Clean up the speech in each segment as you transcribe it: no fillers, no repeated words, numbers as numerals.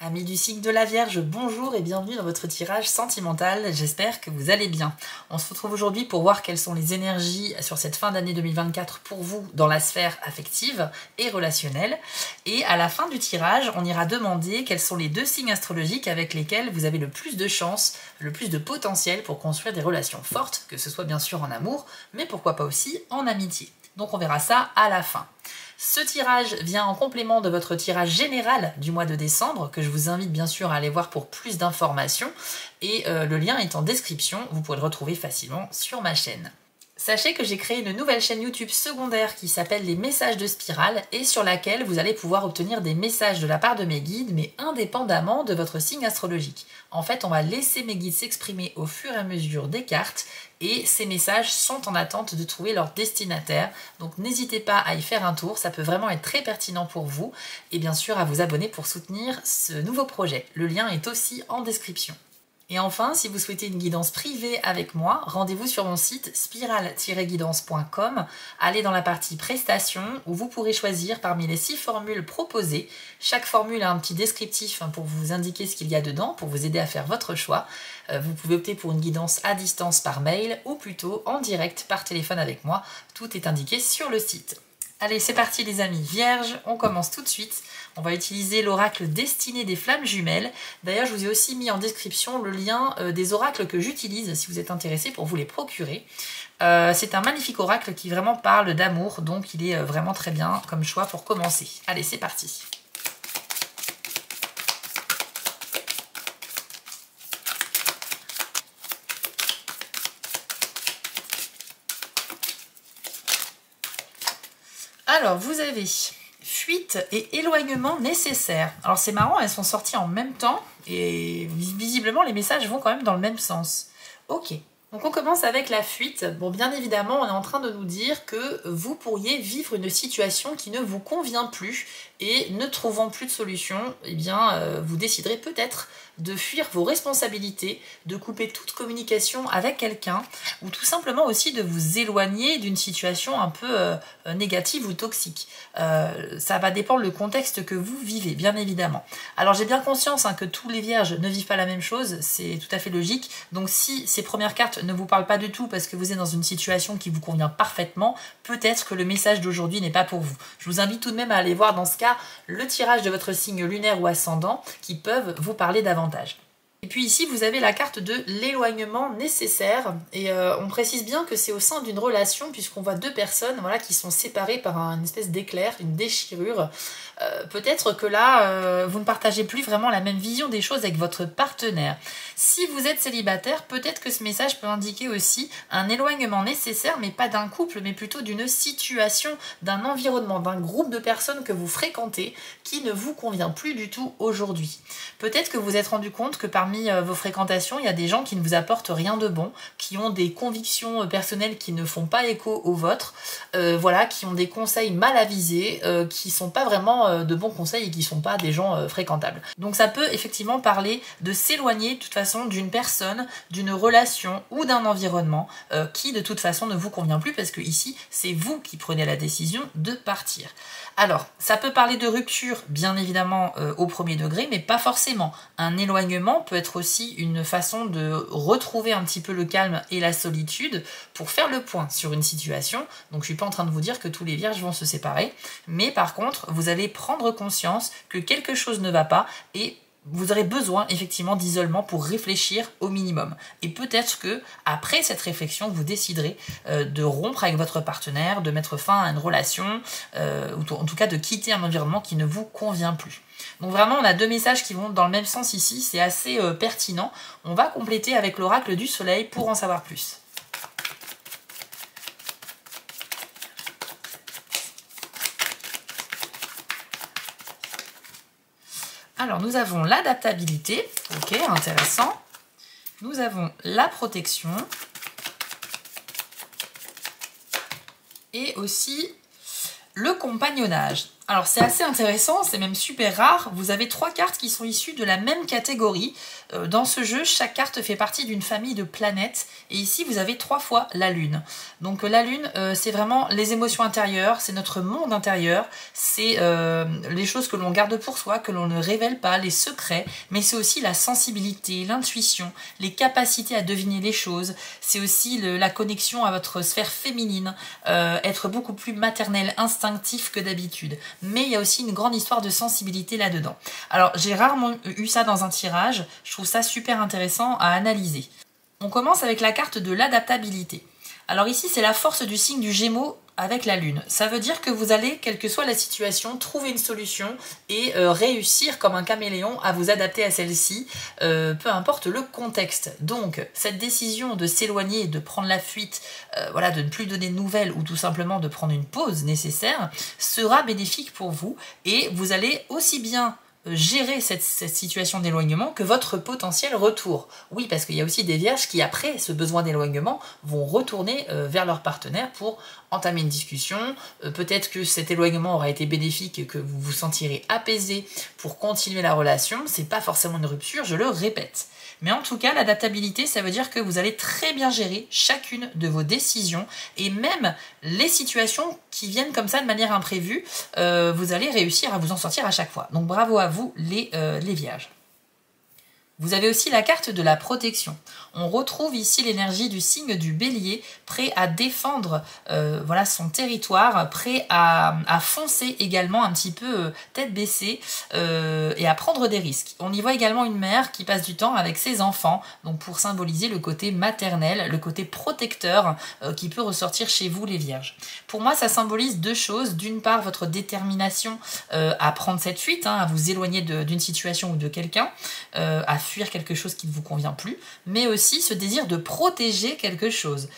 Amis du signe de la Vierge, bonjour et bienvenue dans votre tirage sentimental, j'espère que vous allez bien. On se retrouve aujourd'hui pour voir quelles sont les énergies sur cette fin d'année 2024 pour vous dans la sphère affective et relationnelle. Et à la fin du tirage, on ira demander quels sont les 2 signes astrologiques avec lesquels vous avez le plus de chance, le plus de potentiel pour construire des relations fortes, que ce soit bien sûr en amour, mais pourquoi pas aussi en amitié. Donc on verra ça à la fin. Ce tirage vient en complément de votre tirage général du mois de décembre, que je vous invite bien sûr à aller voir pour plus d'informations, et le lien est en description, vous pourrez le retrouver facilement sur ma chaîne. Sachez que j'ai créé une nouvelle chaîne YouTube secondaire qui s'appelle les messages de Spirale et sur laquelle vous allez pouvoir obtenir des messages de la part de mes guides, mais indépendamment de votre signe astrologique. En fait, on va laisser mes guides s'exprimer au fur et à mesure des cartes et ces messages sont en attente de trouver leur destinataire. Donc n'hésitez pas à y faire un tour, ça peut vraiment être très pertinent pour vous et bien sûr à vous abonner pour soutenir ce nouveau projet. Le lien est aussi en description. Et enfin, si vous souhaitez une guidance privée avec moi, rendez-vous sur mon site spirale-guidance.com. Allez dans la partie prestations où vous pourrez choisir parmi les 6 formules proposées. Chaque formule a un petit descriptif pour vous indiquer ce qu'il y a dedans, pour vous aider à faire votre choix. Vous pouvez opter pour une guidance à distance par mail ou plutôt en direct par téléphone avec moi. Tout est indiqué sur le site. Allez, c'est parti les amis vierges, on commence tout de suite. On va utiliser l'oracle Destinée des Flammes Jumelles. D'ailleurs, je vous ai aussi mis en description le lien des oracles que j'utilise si vous êtes intéressé pour vous les procurer. C'est un magnifique oracle qui vraiment parle d'amour, donc il est vraiment très bien comme choix pour commencer. Allez, c'est parti. Alors, vous avez fuite et éloignement nécessaire. Alors, c'est marrant, elles sont sorties en même temps et visiblement, les messages vont quand même dans le même sens. Ok. Donc on commence avec la fuite. Bon, bien évidemment, on est en train de nous dire que vous pourriez vivre une situation qui ne vous convient plus et ne trouvant plus de solution, eh bien, vous déciderez peut-être de fuir vos responsabilités, de couper toute communication avec quelqu'un ou tout simplement aussi de vous éloigner d'une situation un peu négative ou toxique. Ça va dépendre le contexte que vous vivez, bien évidemment. Alors j'ai bien conscience que tous les vierges ne vivent pas la même chose, c'est tout à fait logique. Donc si ces premières cartes ne vous parlent pas du tout parce que vous êtes dans une situation qui vous convient parfaitement, peut-être que le message d'aujourd'hui n'est pas pour vous. Je vous invite tout de même à aller voir dans ce cas le tirage de votre signe lunaire ou ascendant qui peuvent vous parler davantage. Et puis ici, vous avez la carte de l'éloignement nécessaire. Et on précise bien que c'est au sein d'une relation, puisqu'on voit 2 personnes qui sont séparées par une espèce d'éclair, une déchirure. Peut-être que là, vous ne partagez plus vraiment la même vision des choses avec votre partenaire. Si vous êtes célibataire, peut-être que ce message peut indiquer aussi un éloignement nécessaire, mais pas d'un couple, mais plutôt d'une situation, d'un environnement, d'un groupe de personnes que vous fréquentez qui ne vous convient plus du tout aujourd'hui. Peut-être que vous vous êtes rendu compte que parmi vos fréquentations, il y a des gens qui ne vous apportent rien de bon, qui ont des convictions personnelles qui ne font pas écho aux vôtres, qui ont des conseils mal avisés, qui sont pas vraiment de bons conseils et qui sont pas des gens fréquentables. Donc ça peut effectivement parler de s'éloigner de toute façon d'une personne, d'une relation ou d'un environnement qui de toute façon ne vous convient plus parce que ici c'est vous qui prenez la décision de partir. Alors ça peut parler de rupture bien évidemment au premier degré mais pas forcément. Un éloignement peut être aussi une façon de retrouver un petit peu le calme et la solitude pour faire le point sur une situation. Donc je suis pas en train de vous dire que tous les vierges vont se séparer, mais par contre vous allez prendre conscience que quelque chose ne va pas et vous aurez besoin effectivement d'isolement pour réfléchir au minimum. Et peut-être que après cette réflexion, vous déciderez de rompre avec votre partenaire, de mettre fin à une relation, ou en tout cas de quitter un environnement qui ne vous convient plus. Donc vraiment, on a 2 messages qui vont dans le même sens ici, c'est assez pertinent. On va compléter avec l'oracle du soleil pour en savoir plus. Alors, nous avons l'adaptabilité, ok, intéressant. Nous avons la protection. Et aussi le compagnonnage. Alors c'est assez intéressant, c'est même super rare. Vous avez 3 cartes qui sont issues de la même catégorie. Dans ce jeu, chaque carte fait partie d'une famille de planètes. Et ici, vous avez 3 fois la Lune. Donc la Lune, c'est vraiment les émotions intérieures, c'est notre monde intérieur, c'est les choses que l'on garde pour soi, que l'on ne révèle pas, les secrets, mais c'est aussi la sensibilité, l'intuition, les capacités à deviner les choses. C'est aussi la connexion à votre sphère féminine, être beaucoup plus maternel, instinctif que d'habitude. Mais il y a aussi une grande histoire de sensibilité là-dedans. Alors, j'ai rarement eu ça dans un tirage, je trouve ça super intéressant à analyser. On commence avec la carte de l'adaptabilité. Alors ici, c'est la force du signe du Gémeaux avec la Lune. Ça veut dire que vous allez, quelle que soit la situation, trouver une solution et réussir comme un caméléon à vous adapter à celle-ci, peu importe le contexte. Donc, cette décision de s'éloigner, de prendre la fuite, voilà, de ne plus donner de nouvelles ou tout simplement de prendre une pause nécessaire, sera bénéfique pour vous et vous allez aussi bien gérer cette situation d'éloignement que votre potentiel retour. Oui, parce qu'il y a aussi des vierges qui, après ce besoin d'éloignement, vont retourner vers leur partenaire pour entamer une discussion. Peut-être que cet éloignement aura été bénéfique et que vous vous sentirez apaisé pour continuer la relation. C'est pas forcément une rupture, je le répète. Mais en tout cas, l'adaptabilité, ça veut dire que vous allez très bien gérer chacune de vos décisions et même les situations qui viennent comme ça de manière imprévue, vous allez réussir à vous en sortir à chaque fois. Donc bravo à vous les vierges. Vous avez aussi la carte de la protection. On retrouve ici l'énergie du signe du bélier, prêt à défendre voilà, son territoire, prêt à foncer également un petit peu tête baissée et à prendre des risques. On y voit également une mère qui passe du temps avec ses enfants, donc pour symboliser le côté maternel, le côté protecteur qui peut ressortir chez vous les vierges. Pour moi, ça symbolise 2 choses. D'une part, votre détermination à prendre cette fuite, à vous éloigner d'une situation ou de quelqu'un, à fuir quelque chose qui ne vous convient plus, mais aussi ce désir de protéger quelque chose.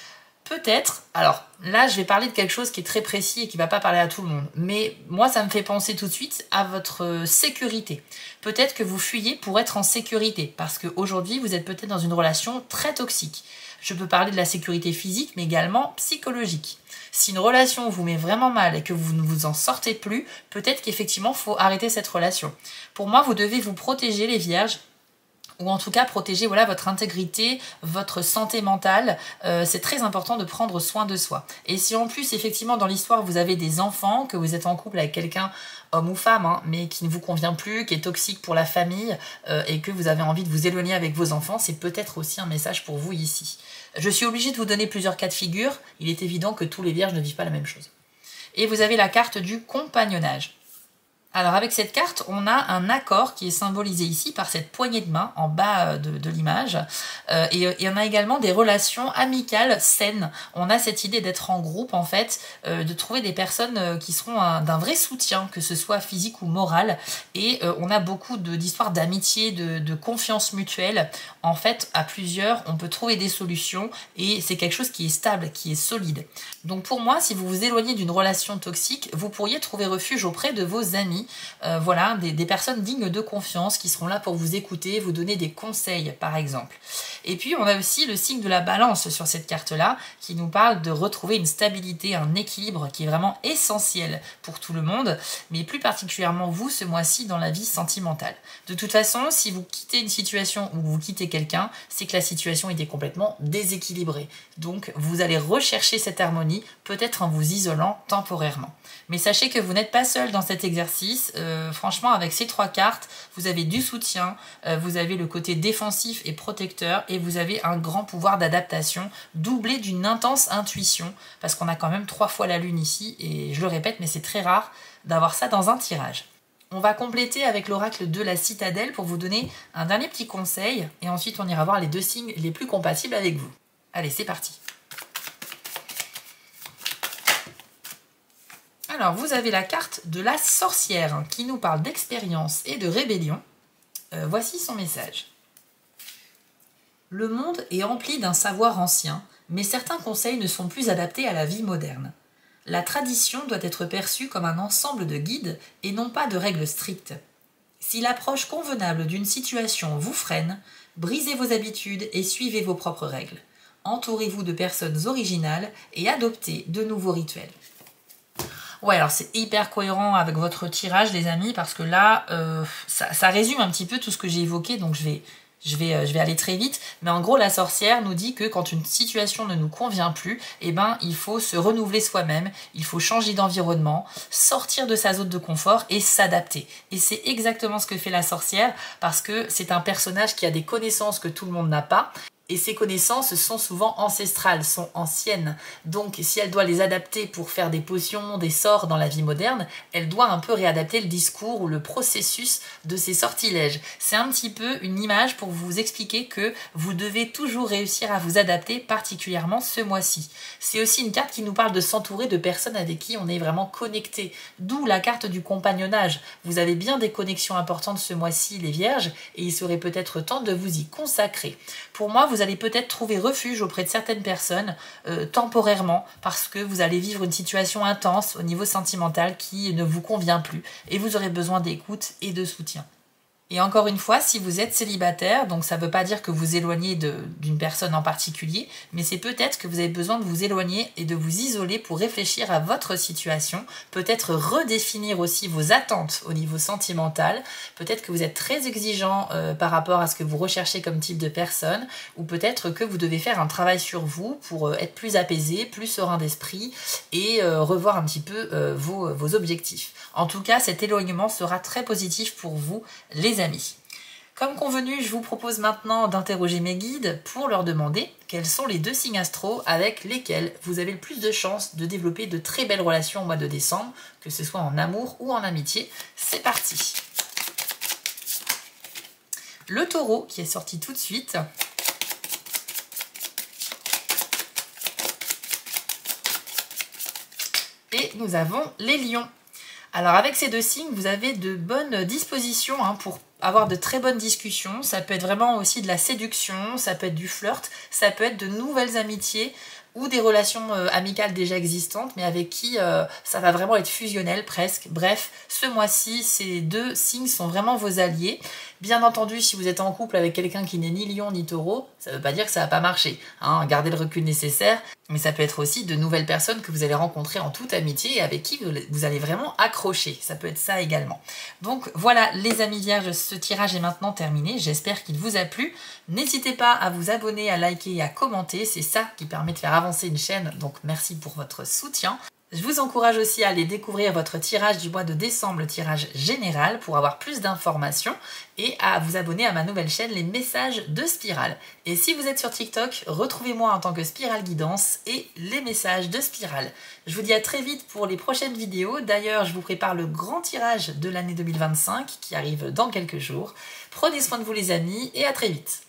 Peut-être, alors là je vais parler de quelque chose qui est très précis et qui ne va pas parler à tout le monde, mais moi ça me fait penser tout de suite à votre sécurité. Peut-être que vous fuyez pour être en sécurité, parce qu'aujourd'hui vous êtes peut-être dans une relation très toxique. Je peux parler de la sécurité physique, mais également psychologique. Si une relation vous met vraiment mal et que vous ne vous en sortez plus, peut-être qu'effectivement il faut arrêter cette relation. Pour moi, vous devez vous protéger les vierges, ou en tout cas protéger voilà, votre intégrité, votre santé mentale. C'est très important de prendre soin de soi. Et si en plus, effectivement, dans l'histoire, vous avez des enfants, que vous êtes en couple avec quelqu'un, homme ou femme, mais qui ne vous convient plus, qui est toxique pour la famille, et que vous avez envie de vous éloigner avec vos enfants, c'est peut-être aussi un message pour vous ici. Je suis obligée de vous donner plusieurs cas de figure. Il est évident que tous les vierges ne vivent pas la même chose. Et vous avez la carte du compagnonnage. Alors avec cette carte, on a un accord qui est symbolisé ici par cette poignée de main en bas de l'image. Et on a également des relations amicales saines. On a cette idée d'être en groupe en fait, de trouver des personnes qui seront d'un vrai soutien, que ce soit physique ou moral. Et on a beaucoup d'histoires d'amitié, de confiance mutuelle. En fait, à plusieurs, on peut trouver des solutions et c'est quelque chose qui est stable, qui est solide. Donc pour moi, si vous vous éloignez d'une relation toxique, vous pourriez trouver refuge auprès de vos amis. Voilà, des personnes dignes de confiance qui seront là pour vous écouter, vous donner des conseils par exemple. Et puis on a aussi le signe de la balance sur cette carte-là qui nous parle de retrouver une stabilité, un équilibre qui est vraiment essentiel pour tout le monde, mais plus particulièrement vous ce mois-ci dans la vie sentimentale. De toute façon, si vous quittez une situation ou vous quittez quelqu'un, c'est que la situation était complètement déséquilibrée. Donc vous allez rechercher cette harmonie, peut-être en vous isolant temporairement. Mais sachez que vous n'êtes pas seul dans cet exercice. Franchement, avec ces 3 cartes, vous avez du soutien, vous avez le côté défensif et protecteur, et vous avez un grand pouvoir d'adaptation, doublé d'une intense intuition, parce qu'on a quand même 3 fois la lune ici, et je le répète, mais c'est très rare d'avoir ça dans un tirage. On va compléter avec l'oracle de la citadelle pour vous donner un dernier petit conseil, et ensuite on ira voir les 2 signes les plus compatibles avec vous. Allez, c'est parti. Alors, vous avez la carte de la sorcière qui nous parle d'expérience et de rébellion. Voici son message. Le monde est empli d'un savoir ancien, mais certains conseils ne sont plus adaptés à la vie moderne. La tradition doit être perçue comme un ensemble de guides et non pas de règles strictes. Si l'approche convenable d'une situation vous freine, brisez vos habitudes et suivez vos propres règles. Entourez-vous de personnes originales et adoptez de nouveaux rituels. Ouais, alors c'est hyper cohérent avec votre tirage, les amis, parce que là, ça résume un petit peu tout ce que j'ai évoqué, donc je vais aller très vite. Mais en gros, la sorcière nous dit que quand une situation ne nous convient plus, eh ben, il faut se renouveler soi-même, il faut changer d'environnement, sortir de sa zone de confort et s'adapter. Et c'est exactement ce que fait la sorcière, parce que c'est un personnage qui a des connaissances que tout le monde n'a pas. Et ces connaissances sont souvent ancestrales, sont anciennes. Donc si elle doit les adapter pour faire des potions, des sorts dans la vie moderne, elle doit un peu réadapter le discours ou le processus de ses sortilèges. C'est un petit peu une image pour vous expliquer que vous devez toujours réussir à vous adapter, particulièrement ce mois-ci. C'est aussi une carte qui nous parle de s'entourer de personnes avec qui on est vraiment connecté. D'où la carte du compagnonnage. Vous avez bien des connexions importantes ce mois-ci, les vierges, et il serait peut-être temps de vous y consacrer. Pour moi, vous allez peut-être trouver refuge auprès de certaines personnes temporairement parce que vous allez vivre une situation intense au niveau sentimental qui ne vous convient plus et vous aurez besoin d'écoute et de soutien. Et encore une fois, si vous êtes célibataire, donc ça ne veut pas dire que vous éloignez d'une personne en particulier, mais c'est peut-être que vous avez besoin de vous éloigner et de vous isoler pour réfléchir à votre situation, peut-être redéfinir aussi vos attentes au niveau sentimental, peut-être que vous êtes très exigeant par rapport à ce que vous recherchez comme type de personne, ou peut-être que vous devez faire un travail sur vous pour être plus apaisé, plus serein d'esprit et revoir un petit peu vos objectifs. En tout cas, cet éloignement sera très positif pour vous, les amis. Comme convenu, je vous propose maintenant d'interroger mes guides pour leur demander quels sont les 2 signes astro avec lesquels vous avez le plus de chances de développer de très belles relations au mois de décembre, que ce soit en amour ou en amitié. C'est parti. Le taureau qui est sorti tout de suite. Et nous avons les lions. Alors avec ces 2 signes, vous avez de bonnes dispositions pour avoir de très bonnes discussions. Ça peut être vraiment aussi de la séduction, ça peut être du flirt, ça peut être de nouvelles amitiés ou des relations amicales déjà existantes, mais avec qui ça va vraiment être fusionnel presque. Bref, ce mois-ci, ces 2 signes sont vraiment vos alliés. Bien entendu, si vous êtes en couple avec quelqu'un qui n'est ni lion ni taureau, ça ne veut pas dire que ça va pas marcher. Gardez le recul nécessaire, mais ça peut être aussi de nouvelles personnes que vous allez rencontrer en toute amitié et avec qui vous allez vraiment accrocher. Ça peut être ça également. Donc voilà les amis vierges, ce tirage est maintenant terminé. J'espère qu'il vous a plu. N'hésitez pas à vous abonner, à liker et à commenter. C'est ça qui permet de faire avancer une chaîne. Donc merci pour votre soutien. Je vous encourage aussi à aller découvrir votre tirage du mois de décembre, le tirage général, pour avoir plus d'informations et à vous abonner à ma nouvelle chaîne, les messages de Spirale. Et si vous êtes sur TikTok, retrouvez-moi en tant que Spirale Guidance et les messages de Spirale. Je vous dis à très vite pour les prochaines vidéos. D'ailleurs, je vous prépare le grand tirage de l'année 2025 qui arrive dans quelques jours. Prenez soin de vous les amis et à très vite.